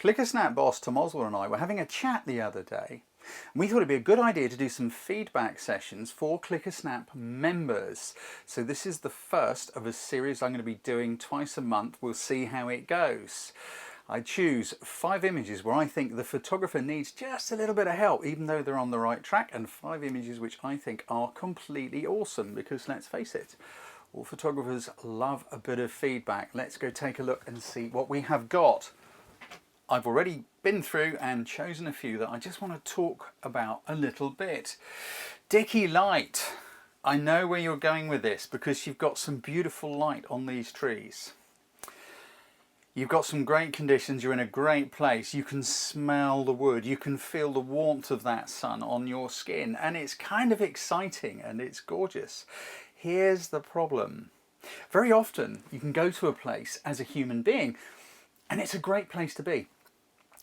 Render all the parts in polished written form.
Clickasnap boss Tom Oswald and I were having a chat the other day, and we thought it'd be a good idea to do some feedback sessions for Clickasnap members. So this is the first of a series I'm going to be doing twice a month. We'll see how it goes. I choose 5 images where I think the photographer needs just a little bit of help, even though they're on the right track, and 5 images which I think are completely awesome, because let's face it, all photographers love a bit of feedback. Let's go take a look and see what we have got. I've already been through and chosen a few that I just want to talk about a little bit. Dickie Light. I know where you're going with this because you've got some beautiful light on these trees. You've got some great conditions, you're in a great place, you can smell the wood, you can feel the warmth of that sun on your skin, and it's kind of exciting and it's gorgeous. Here's the problem. Very often you can go to a place as a human being and it's a great place to be.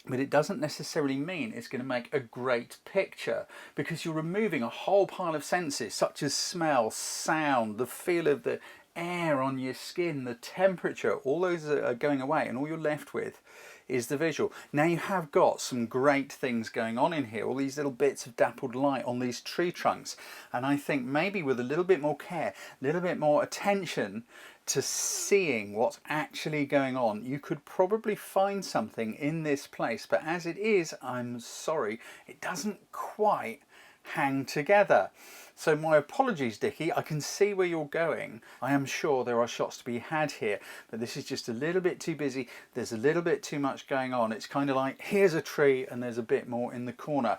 But it doesn't necessarily mean it's going to make a great picture, because you're removing a whole pile of senses such as smell, sound, the feel of the air on your skin, the temperature. All those are going away, and all you're left with is the visual. Now you have got some great things going on in here, all these little bits of dappled light on these tree trunks, and I think maybe with a little bit more care, a little bit more attention to seeing what's actually going on, you could probably find something in this place. But as it is, I'm sorry, it doesn't quite hang together. So my apologies, Dickie. I can see where you're going. I am sure there are shots to be had here, but this is just a little bit too busy. There's a little bit too much going on. It's kind of like, here's a tree and there's a bit more in the corner.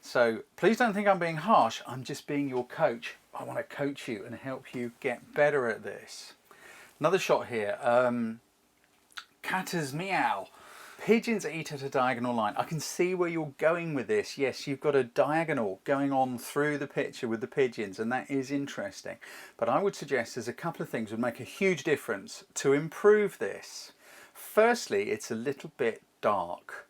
So please don't think I'm being harsh. I'm just being your coach. I want to coach you and help you get better at this. Another shot here, Catter's meow. Pigeons eat at a diagonal line. I can see where you're going with this. Yes, you've got a diagonal going on through the picture with the pigeons, and that is interesting. But I would suggest there's a couple of things that would make a huge difference to improve this. Firstly, it's a little bit dark.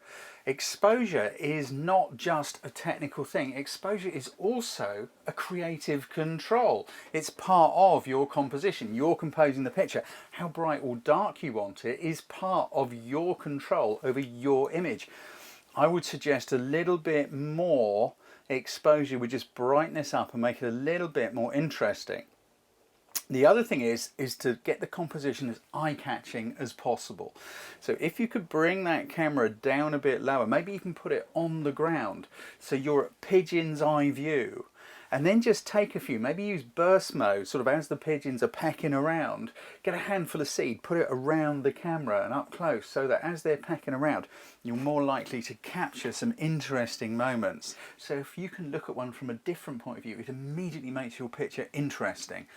Exposure is not just a technical thing. Exposure is also a creative control. It's part of your composition. You're composing the picture. How bright or dark you want it is part of your control over your image. I would suggest a little bit more exposure would just brighten this up and make it a little bit more interesting. The other thing is to get the composition as eye-catching as possible. So if you could bring that camera down a bit lower, maybe you can put it on the ground so you're at pigeon's eye view, and then just take a few, maybe use burst mode, sort of as the pigeons are pecking around, get a handful of seed, put it around the camera and up close, so that as they're pecking around, you're more likely to capture some interesting moments. So if you can look at one from a different point of view, it immediately makes your picture interesting.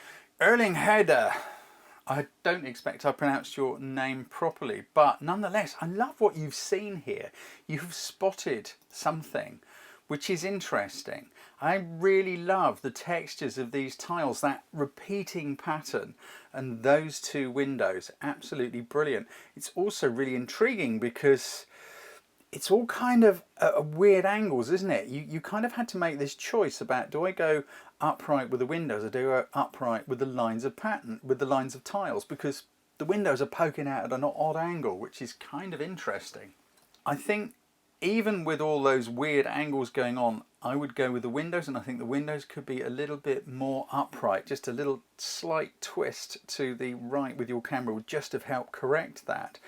Erling, I don't expect I pronounced your name properly, but nonetheless, I love what you've seen here. You've spotted something which is interesting. I really love the textures of these tiles, that repeating pattern, and those 2 windows, absolutely brilliant. It's also really intriguing because it's all kind of weird angles, isn't it? You kind of had to make this choice about, do I go upright with the windows or do I go upright with the lines of pattern, with the lines of tiles? Because the windows are poking out at an odd angle, which is kind of interesting. I think even with all those weird angles going on, I would go with the windows, and I think the windows could be a little bit more upright. Just a little slight twist to the right with your camera would just have helped correct that.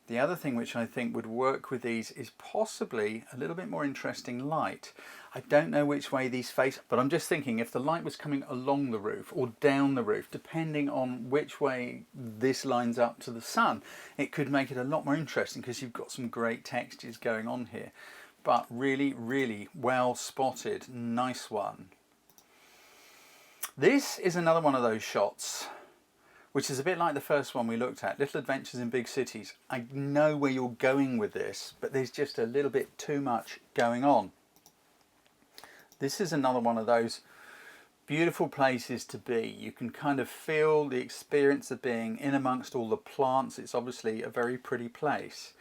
The other thing which I think would work with these is possibly a little bit more interesting light. I don't know which way these face, but I'm just thinking if the light was coming along the roof or down the roof, depending on which way this lines up to the sun, it could make it a lot more interesting because you've got some great textures going on here. But really, really well spotted. Nice one. This is another one of those shots which is a bit like the first one we looked at, Little Adventures in Big Cities. I know where you're going with this, but there's just a little bit too much going on. This is another one of those beautiful places to be. You can kind of feel the experience of being in amongst all the plants. It's obviously a very pretty place.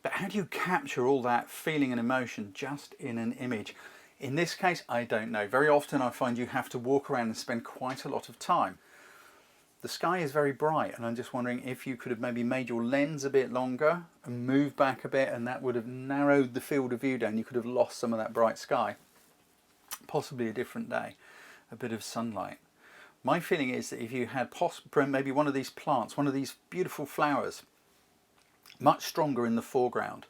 But how do you capture all that feeling and emotion just in an image? In this case, I don't know. Very often I find you have to walk around and spend quite a lot of time. The sky is very bright, and I'm just wondering if you could have maybe made your lens a bit longer and moved back a bit, and that would have narrowed the field of view down. You could have lost some of that bright sky. Possibly a different day, a bit of sunlight. My feeling is that if you had maybe one of these plants, one of these beautiful flowers, much stronger in the foreground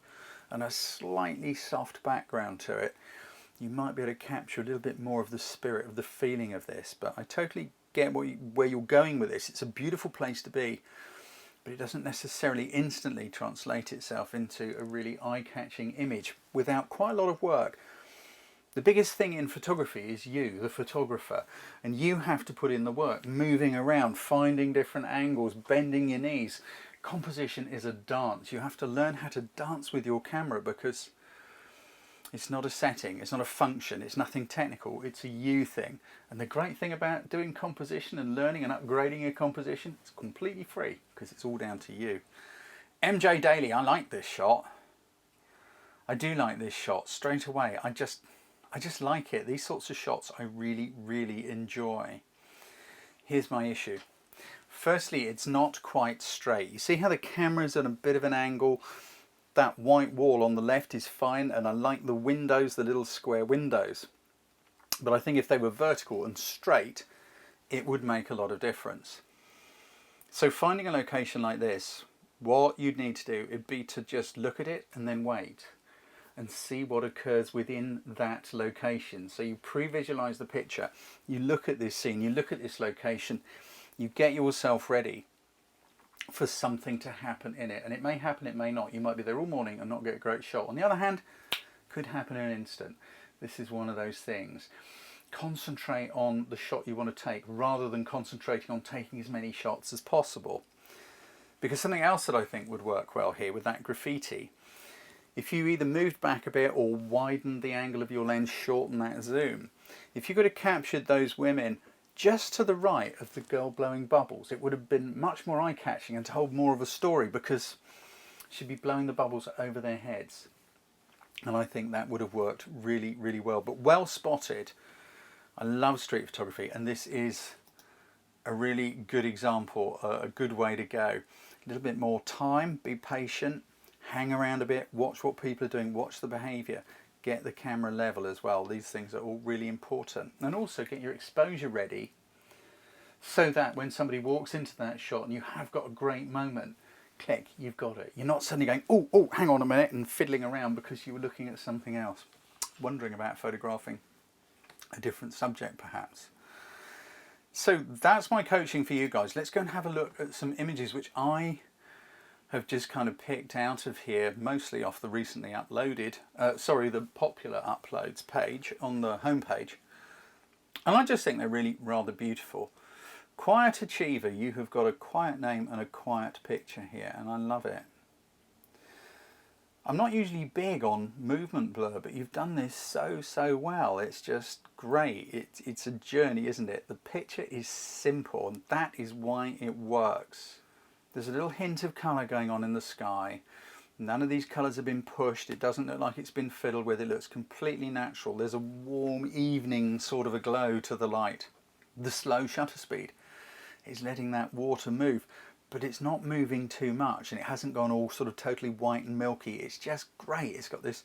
and a slightly soft background to it, you might be able to capture a little bit more of the spirit, of the feeling of this. But I totally get where you're going with this. It's a beautiful place to be, but it doesn't necessarily instantly translate itself into a really eye-catching image without quite a lot of work. The biggest thing in photography is you, the photographer, and you have to put in the work, moving around, finding different angles, bending your knees. Composition is a dance. You have to learn how to dance with your camera, because it's not a setting, it's not a function, it's nothing technical, it's a you thing. And the great thing about doing composition and learning and upgrading your composition, it's completely free, because it's all down to you. MJ Daly, I like this shot. I do like this shot straight away. I just like it. These sorts of shots I really, really enjoy. Here's my issue. Firstly, it's not quite straight. You see how the camera's at a bit of an angle? That white wall on the left is fine, and I like the windows, the little square windows. But I think if they were vertical and straight, it would make a lot of difference. So finding a location like this, what you'd need to do would be to just look at it and then wait and see what occurs within that location. So you pre-visualize the picture, you look at this scene, you look at this location, you get yourself ready for something to happen in it. And it may happen, it may not. You might be there all morning and not get a great shot. On the other hand, could happen in an instant. This is one of those things. Concentrate on the shot you want to take rather than concentrating on taking as many shots as possible. Because something else that I think would work well here with that graffiti, if you either moved back a bit or widened the angle of your lens, shorten that zoom, if you could have captured those women just to the right of the girl blowing bubbles, it would have been much more eye-catching and told more of a story, because she'd be blowing the bubbles over their heads. And I think that would have worked really, really well. But well spotted. I love street photography, and this is a really good example, a good way to go. A little bit more time, be patient, hang around a bit, watch what people are doing, watch the behaviour. Get the camera level as well. These things are all really important. And also get your exposure ready so that when somebody walks into that shot and you have got a great moment, click, you've got it. You're not suddenly going, oh, hang on a minute, and fiddling around because you were looking at something else, wondering about photographing a different subject perhaps. So that's my coaching for you guys. Let's go and have a look at some images which I have just kind of picked out of here, mostly off the recently uploaded, the popular uploads page on the homepage. And I just think they're really rather beautiful. Quiet Achiever, you have got a quiet name and a quiet picture here, and I love it. I'm not usually big on movement blur, but you've done this so well. It's just great. It's a journey, isn't it? The picture is simple, and that is why it works. There's a little hint of colour going on in the sky. None of these colours have been pushed. It doesn't look like it's been fiddled with. It looks completely natural. There's a warm evening sort of a glow to the light. The slow shutter speed is letting that water move, but it's not moving too much, and it hasn't gone all sort of totally white and milky. It's just great. It's got this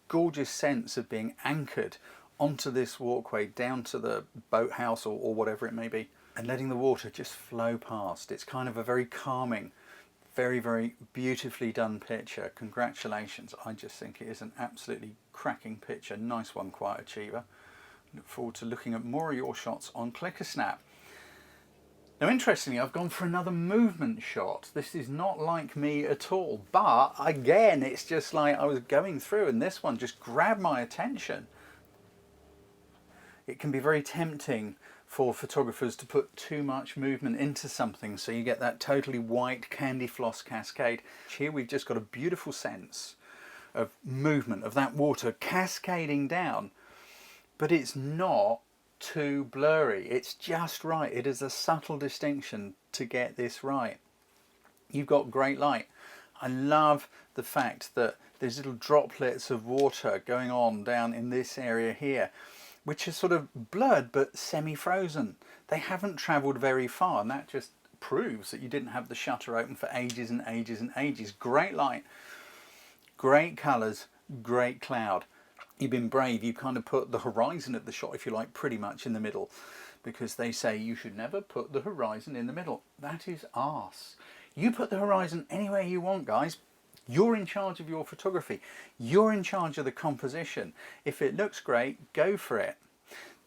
gorgeous sense of being anchored onto this walkway down to the boathouse or whatever it may be, and letting the water just flow past. It's kind of a very calming, very, very beautifully done picture. Congratulations. I just think it is an absolutely cracking picture. Nice one, Quiet Achiever. Look forward to looking at more of your shots on Clickasnap. Now, interestingly, I've gone for another movement shot. This is not like me at all, but again, it's just like I was going through and this one just grabbed my attention. It can be very tempting for photographers to put too much movement into something, so you get that totally white candy floss cascade. Here we've just got a beautiful sense of movement, of that water cascading down, but it's not too blurry. It's just right. It is a subtle distinction to get this right. You've got great light. I love the fact that there's little droplets of water going on down in this area here, which is sort of blurred but semi-frozen. They haven't travelled very far, and that just proves that you didn't have the shutter open for ages and ages and ages. Great light, great colours, great cloud. You've been brave. You kind of put the horizon of the shot, if you like, pretty much in the middle, because they say you should never put the horizon in the middle. That is arse. You put the horizon anywhere you want, guys. You're in charge of your photography. You're in charge of the composition. If it looks great, go for it.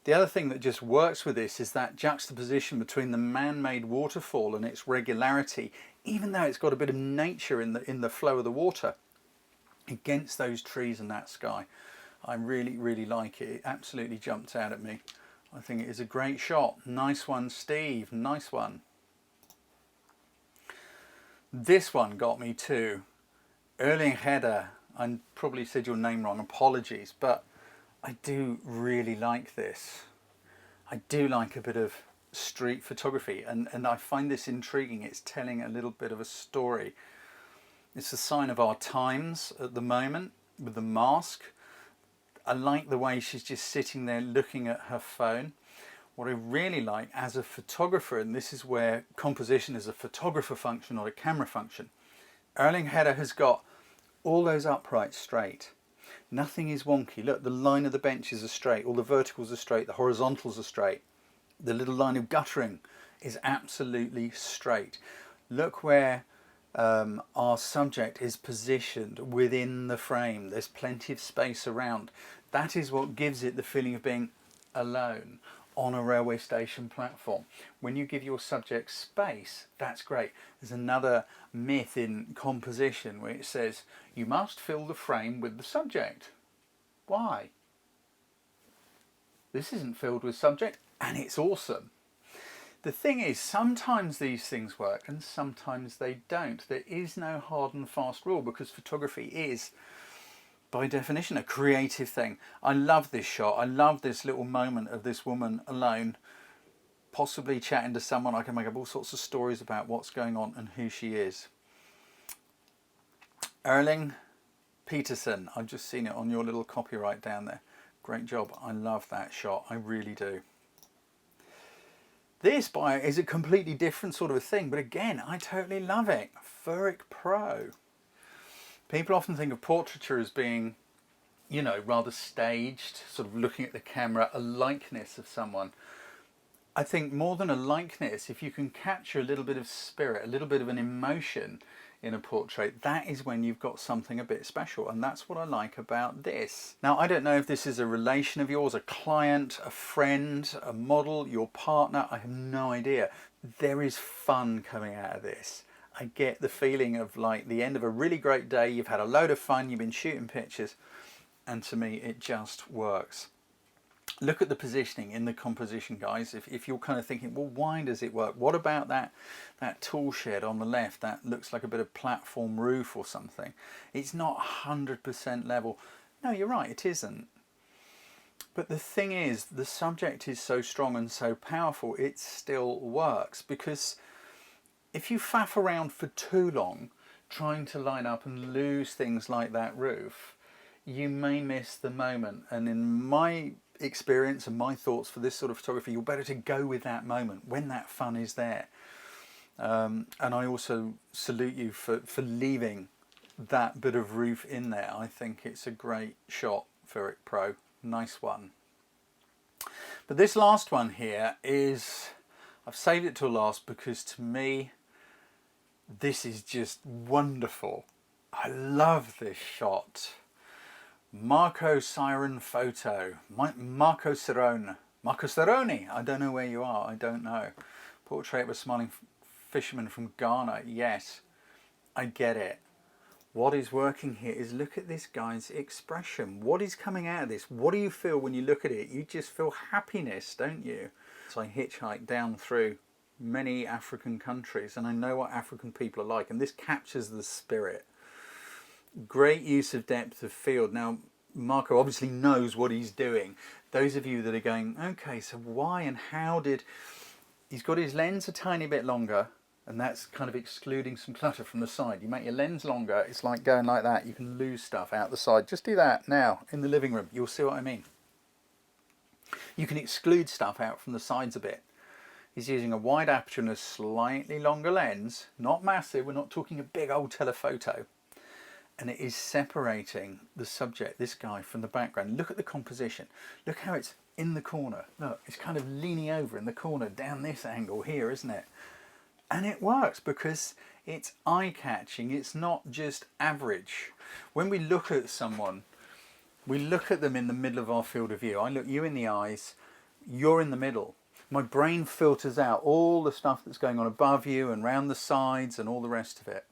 The other thing that just works with this is that juxtaposition between the man-made waterfall and its regularity, even though it's got a bit of nature in the flow of the water, against those trees and that sky. I really, really like it. It absolutely jumped out at me. I think it is a great shot. Nice one, Steve. Nice one. This one got me too. Erling, I probably said your name wrong, apologies, but I do really like this. I do like a bit of street photography, and I find this intriguing. It's telling a little bit of a story. It's a sign of our times at the moment with the mask. I like the way she's just sitting there looking at her phone. What I really like as a photographer, and this is where composition is a photographer function, not a camera function, Erling has got all those uprights straight. Nothing is wonky. Look, the line of the benches are straight, all the verticals are straight, the horizontals are straight. The little line of guttering is absolutely straight. Look where our subject is positioned within the frame. There's plenty of space around. That is what gives it the feeling of being alone on a railway station platform. When you give your subject space, that's great. There's another myth in composition where it says you must fill the frame with the subject. Why? This isn't filled with subject, and it's awesome. The thing is, sometimes these things work and sometimes they don't. There is no hard and fast rule, because photography is, by definition, a creative thing. I love this shot. I love this little moment of this woman alone, possibly chatting to someone. I can make up all sorts of stories about what's going on and who she is. Erling Peterson, I've just seen it on your little copyright down there. Great job. I love that shot. I really do. This is a completely different sort of a thing, but again, I totally love it. Furic Pro. People often think of portraiture as being, you know, rather staged, sort of looking at the camera, a likeness of someone. I think more than a likeness, if you can capture a little bit of spirit, a little bit of an emotion in a portrait, that is when you've got something a bit special, and that's what I like about this. Now, I don't know if this is a relation of yours, a client, a friend, a model, your partner, I have no idea. There is fun coming out of this. I get the feeling of like the end of a really great day, you've had a load of fun, you've been shooting pictures, and to me it just works. Look at the positioning in the composition, guys. If you're kind of thinking, well, why does it work? What about that tool shed on the left? That looks like a bit of platform roof or something. It's not 100% level. No, you're right, it isn't. But the thing is, the subject is so strong and so powerful, it still works. Because if you faff around for too long trying to line up and lose things like that roof, you may miss the moment. And in my experience and my thoughts for this sort of photography, you're better to go with that moment when that fun is there. And I also salute you for leaving that bit of roof in there. I think it's a great shot, Furic Pro. Nice one. But this last one here is, I've saved it till last because to me this is just wonderful. I love this shot. Marco Siren photo. Marco Cerone. I don't know where you are. I don't know. Portrait of a smiling fisherman from Ghana. Yes, I get it. What is working here is look at this guy's expression. What is coming out of this? What do you feel when you look at it? You just feel happiness, don't you? So I hitchhiked down through many African countries and I know what African people are like, and this captures the spirit. Great use of depth of field. Now, Marco obviously knows what he's doing. Those of you that are going, okay, so why and how did... He's got his lens a tiny bit longer, and that's kind of excluding some clutter from the side. You make your lens longer, it's like going like that. You can lose stuff out the side. Just do that now in the living room. You'll see what I mean. You can exclude stuff out from the sides a bit. is using a wide aperture and a slightly longer lens, not massive, we're not talking a big old telephoto, and it is separating the subject, this guy, from the background. Look at the composition. Look how it's in the corner. Look, it's kind of leaning over in the corner down this angle here, isn't it? And it works because it's eye-catching. It's not just average. When we look at someone, we look at them in the middle of our field of view. I look you in the eyes, you're in the middle. My brain filters out all the stuff that's going on above you and round the sides and all the rest of it.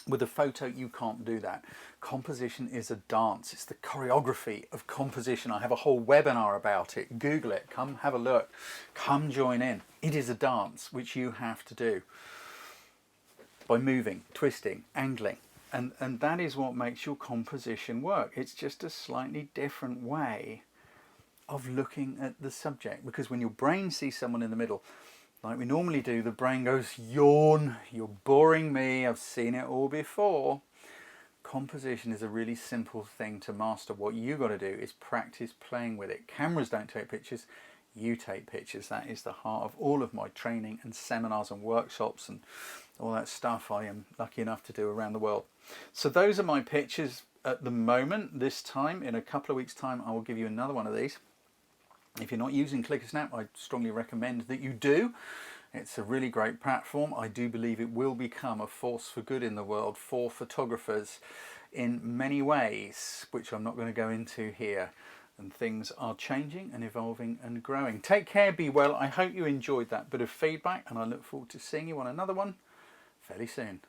With a photo, you can't do that. Composition is a dance. It's the choreography of composition. I have a whole webinar about it. Google it. Come have a look. Come join in. It is a dance which you have to do by moving, twisting, angling. And that is what makes your composition work. It's just a slightly different way of looking at the subject, because when your brain sees someone in the middle, like we normally do, the brain goes, yawn, you're boring me, I've seen it all before. Composition is a really simple thing to master. What you got to do is practice playing with it. Cameras don't take pictures, you take pictures. That is the heart of all of my training and seminars and workshops and all that stuff I am lucky enough to do around the world. So those are my pictures at the moment. This time, in a couple of weeks' time, I will give you another one of these. If you're not using Clickasnap, I strongly recommend that you do. It's a really great platform. I do believe it will become a force for good in the world for photographers in many ways, which I'm not going to go into here. And things are changing and evolving and growing. Take care, be well. I hope you enjoyed that bit of feedback, and I look forward to seeing you on another one fairly soon.